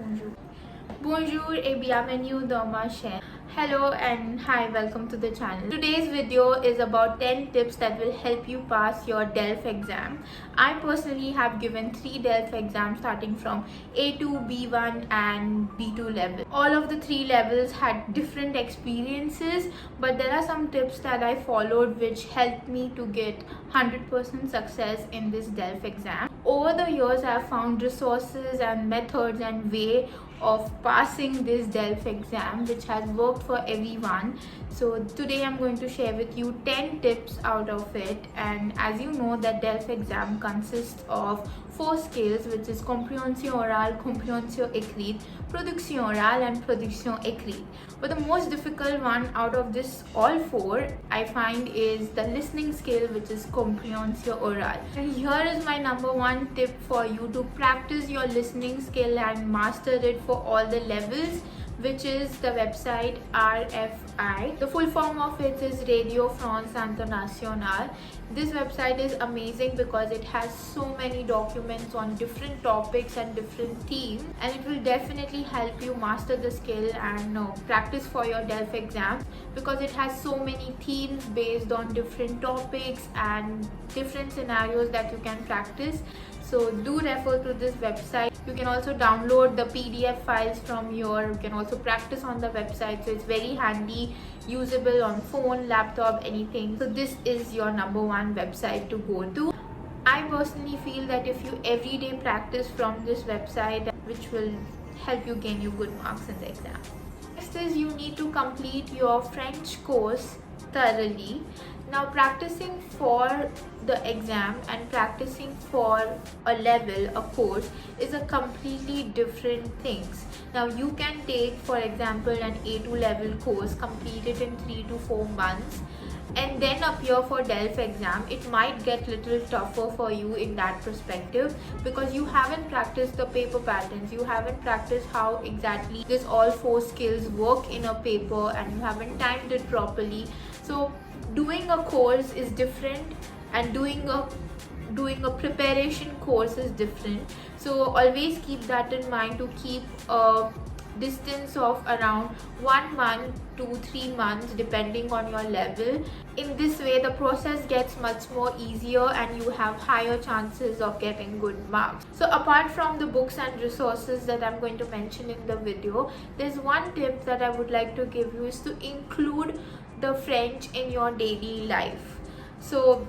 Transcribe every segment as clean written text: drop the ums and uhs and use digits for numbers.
Bonjour. Bonjour et bienvenue dans ma chaîne. Hello and hi, welcome to the channel. Today's video is about 10 tips that will help you pass your DELF exam. I personally have given 3 DELF exams starting from A2, B1 and B2 level. All of the 3 levels had different experiences, but there are some tips that I followed which helped me to get 100% success in this DELF exam. Over the years, I have found resources and methods and way of passing this DELF exam which has worked for everyone. So today I'm going to share with you 10 tips out of it. And as you know, that DELF exam consists of 4 skills, which is compréhension orale, compréhension écrite, production orale and production écrite. But the most difficult one out of this all 4 I find is the listening skill, which is compréhension orale. And here is my number 1 tip for you to practice your listening skill and master it for all the levels, which is the website RFI. The full form of it is Radio France Internationale. This website is amazing because it has so many documents on different topics and different themes, and it will definitely help you master the skill and practice for your DELF exam, because it has so many themes based on different topics and different scenarios that you can practice. So do refer to this website. You can also download the PDF files from here. You can also practice on the website, so it's very handy, usable on phone, laptop, anything. So this is your number 1 website to go to. I personally feel that if you everyday practice from this website, which will help you gain you good marks in the exam. Next is you need to complete your French course thoroughly. Now, practicing for the exam and practicing for a level, a course, is a completely different things. Now, you can take, for example, an A2 level course, complete it in 3 to 4 months, and then appear for DELF exam. It might get little tougher for you in that perspective, because you haven't practiced the paper patterns, you haven't practiced how exactly this all 4 skills work in a paper, and you haven't timed it properly. So doing a course is different, and doing a preparation course is different. So always keep that in mind, to keep a distance of around 1 month to 3 months depending on your level. In this way, the process gets much more easier and you have higher chances of getting good marks. So apart from the books and resources that I'm going to mention in the video, there's one tip that I would like to give you, is to include the French in your daily life. So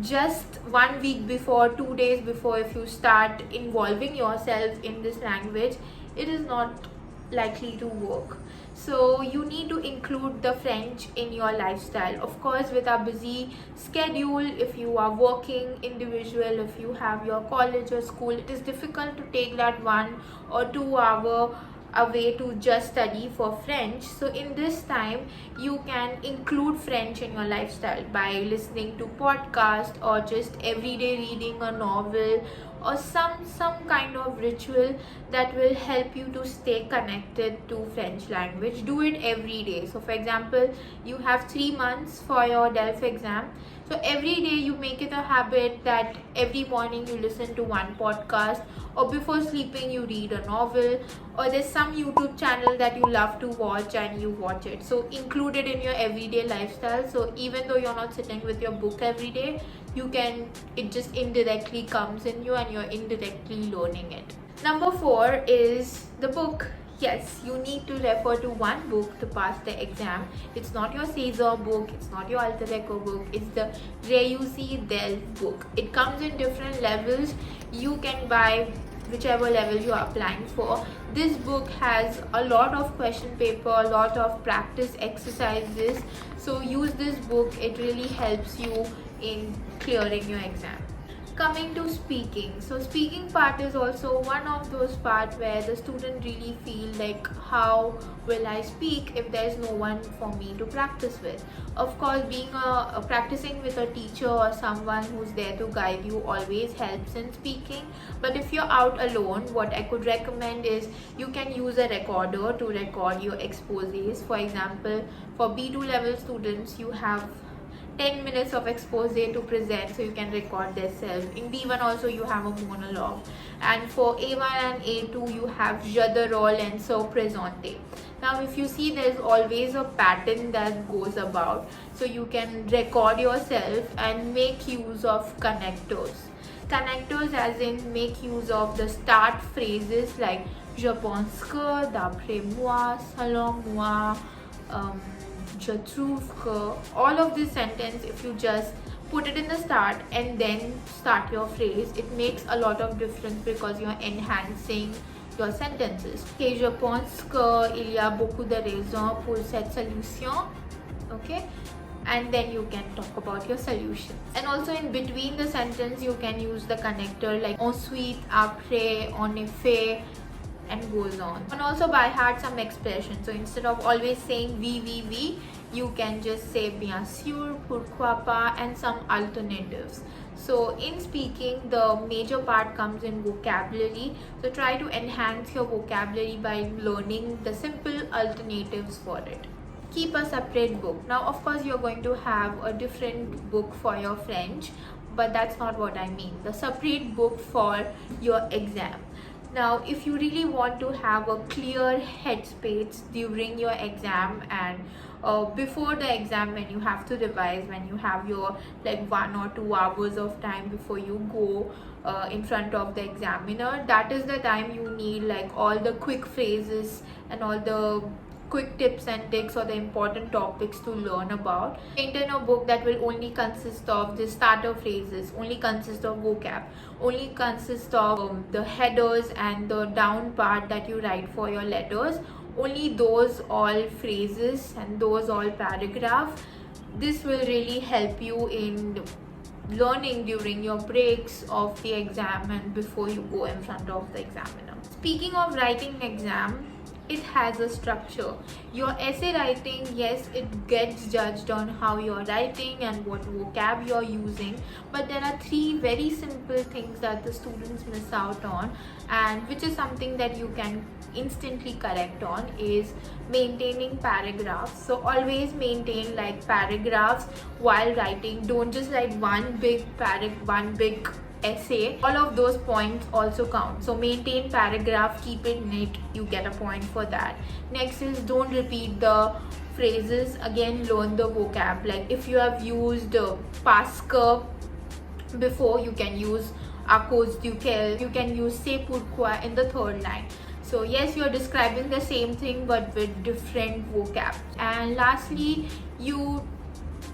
just 1 week before, 2 days before, if you start involving yourself in this language, it is not likely to work. So you need to include the French in your lifestyle. Of course, with a busy schedule, if you are working individual, if you have your college or school, it is difficult to take that 1 or 2 hour away to just study for French. So in this time, you can include French in your lifestyle by listening to podcast, or just everyday reading a novel, or some kind of ritual that will help you to stay connected to French language. Do it every day. So for example, you have 3 months for your DELF exam. So every day you make it a habit that every morning you listen to 1 podcast, or before sleeping you read a novel, or there's some YouTube channel that you love to watch and you watch it. So include it in your everyday lifestyle. So even though you're not sitting with your book every day, it just indirectly comes in you and you're indirectly learning it. Number 4 is the book. Yes, you need to refer to 1 book to pass the exam. It's not your Caesar book, it's not your Alter Eco book, it's the Réussi DELF book. It comes in different levels. You can buy whichever level you are applying for. This book has a lot of question paper, a lot of practice exercises. So use this book, it really helps you in clearing your exam. Coming to speaking, so speaking part is also one of those parts where the student really feel like, how will I speak if there's no one for me to practice with? Of course, being practicing with a teacher or someone who's there to guide you always helps in speaking. But if you're out alone, what I could recommend is you can use a recorder to record your exposés. For example, for B2 level students, you have 10 minutes of expose to present, so you can record themselves. In B1 also you have a monologue, and for A1 and A2 you have je de rôle and se présenter. Now if you see, there's always a pattern that goes about, so you can record yourself and make use of connectors. Connectors as in make use of the start phrases like je pense que, d'après moi, selon moi, je trouve que. All of this sentence, if you just put it in the start and then start your phrase, it makes a lot of difference because you're enhancing your sentences. Okay, je pense qu'il y a beaucoup de raisons pour cette solution. Okay, and then you can talk about your solution. And also in between the sentence you can use the connector like ensuite, après, en effet, and goes on. And also by heart some expressions, so instead of always saying oui, you can just say bien sûr, pourquoi pas, and some alternatives. So in speaking, the major part comes in vocabulary, so try to enhance your vocabulary by learning the simple alternatives for it. Keep a separate book. Now of course you're going to have a different book for your French, but that's not what I mean. The separate book for your exam. Now if you really want to have a clear headspace during your exam and before the exam, when you have to revise, when you have your like 1 or 2 hours of time before you go in front of the examiner, that is the time you need like all the quick phrases and all the quick tips and tricks or the important topics to learn about. Maintain a book that will only consist of the starter phrases, only consist of vocab, only consist of the headers and the down part that you write for your letters, only those all phrases and those all paragraphs. This will really help you in learning during your breaks of the exam and before you go in front of the examiner. Speaking of writing exam, it has a structure. Your essay writing, yes, it gets judged on how you're writing and what vocab you're using, but there are 3 very simple things that the students miss out on, and which is something that you can instantly correct on, is maintaining paragraphs. So always maintain like paragraphs while writing. Don't just write one big essay. All of those points also count, so maintain paragraph, keep it neat, you get a point for that. Next is don't repeat the phrases. Again, learn the vocab. Like if you have used parce que before, you can use à cause duquel, you can use c'est pourquoi in the 3rd line. So yes, you're describing the same thing but with different vocab. And lastly, you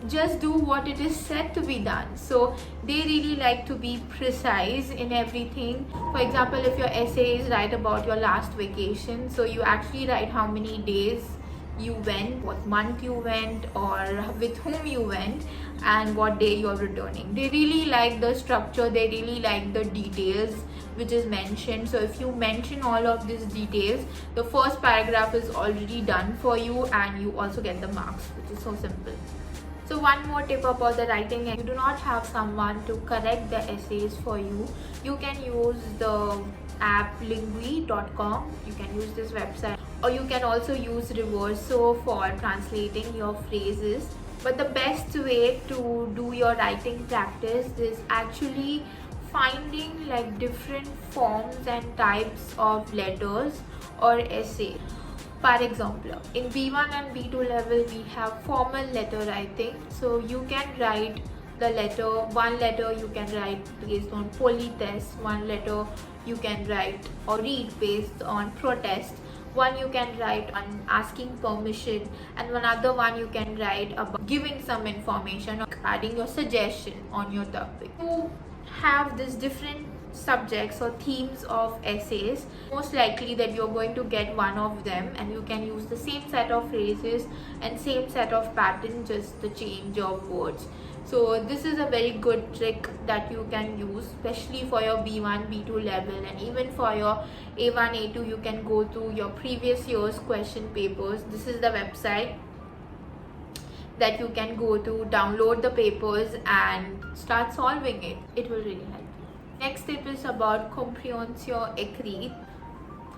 just do what it is said to be done. So they really like to be precise in everything. For example, if your essay is write about your last vacation, so you actually write how many days you went, what month you went, or with whom you went, and what day you're returning. They really like the structure, they really like the details which is mentioned. So if you mention all of these details, the first paragraph is already done for you and you also get the marks, which is so simple. So one more tip about the writing: if you do not have someone to correct the essays for you, you can use the app lingui.com. You can use this website, or you can also use Reverso for translating your phrases. But the best way to do your writing practice is actually finding like different forms and types of letters or essay. For example, in B1 and B2 level, we have formal letter writing. So you can write the letter, one letter you can write based on politesse, one letter you can write or read based on protest, one you can write on asking permission, and one other one you can write about giving some information or adding your suggestion on your topic. You have this different subjects or themes of essays, most likely that you're going to get one of them, and you can use the same set of phrases and same set of pattern, just the change of words. So this is a very good trick that you can use, especially for your B1, B2 level, and even for your A1, A2. You can go to your previous year's question papers. This is the website that you can go to, download the papers and start solving it. It will really help. Next tip is about compréhension écrite.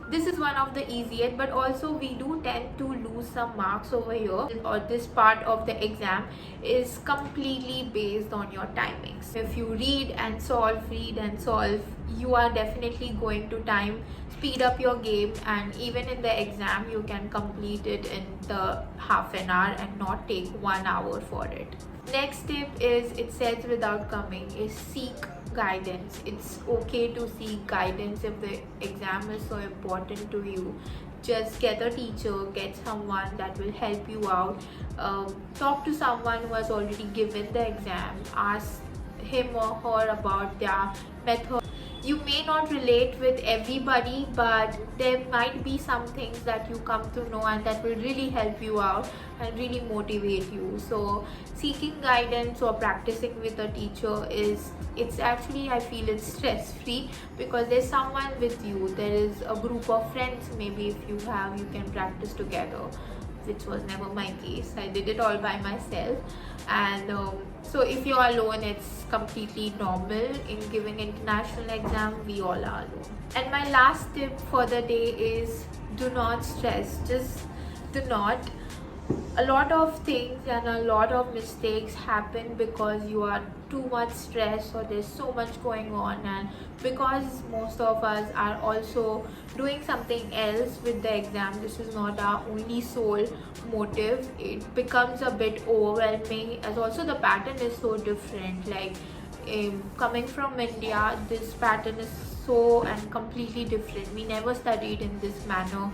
This is one of the easiest, but also we do tend to lose some marks over here, or this part of the exam is completely based on your timings. If you read and solve, you are definitely going to speed up your game, and even in the exam you can complete it in the half an hour and not take 1 hour for it. Next tip is, it says without coming, is seek guidance. It's okay to seek guidance if the exam is so important to you. Just get a teacher, get someone that will help you out. Talk to someone who has already given the exam. Ask him or her about their method. You may not relate with everybody, but there might be some things that you come to know and that will really help you out and really motivate you. So seeking guidance or practicing with a teacher it's actually, I feel it's stress free, because there's someone with you. There is a group of friends, maybe if you have, you can practice together, which was never my case. I did it all by myself. And so if you're alone, it's completely normal. In giving international exam, we all are alone. And my last tip for the day is, do not stress. Just do not. A lot of things and a lot of mistakes happen because you are too much stressed, or there's so much going on, and because most of us are also doing something else with the exam, this is not our only sole motive. It becomes a bit overwhelming, as also the pattern is so different. Like coming from India, this pattern is so and completely different. We never studied in this manner.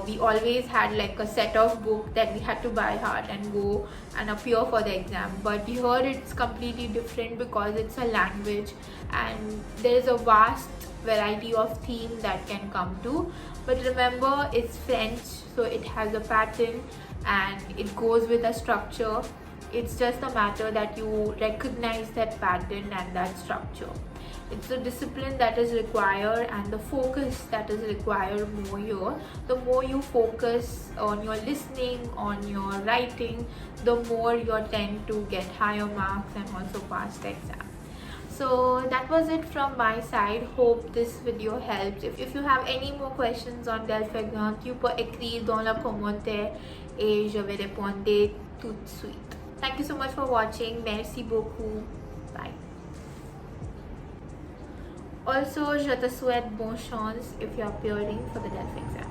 We always had like a set of book that we had to buy hard and go and appear for the exam, but here it's completely different because it's a language and there is a vast variety of theme that can come to. But remember, it's French, so it has a pattern and it goes with a structure. It's just a matter that you recognize that pattern and that structure. It's the discipline that is required and the focus that is required more here. The more you focus on your listening, on your writing, the more you tend to get higher marks and also pass the exam. So that was it from my side. Hope this video helps. If you have any more questions on DELF exam, tu peux écrire dans le commentaire et je vais répondre tout de suite. Thank you so much for watching. Merci beaucoup. Bye. Also, je te souhaite bonne chance if you are appearing for the DELF exam.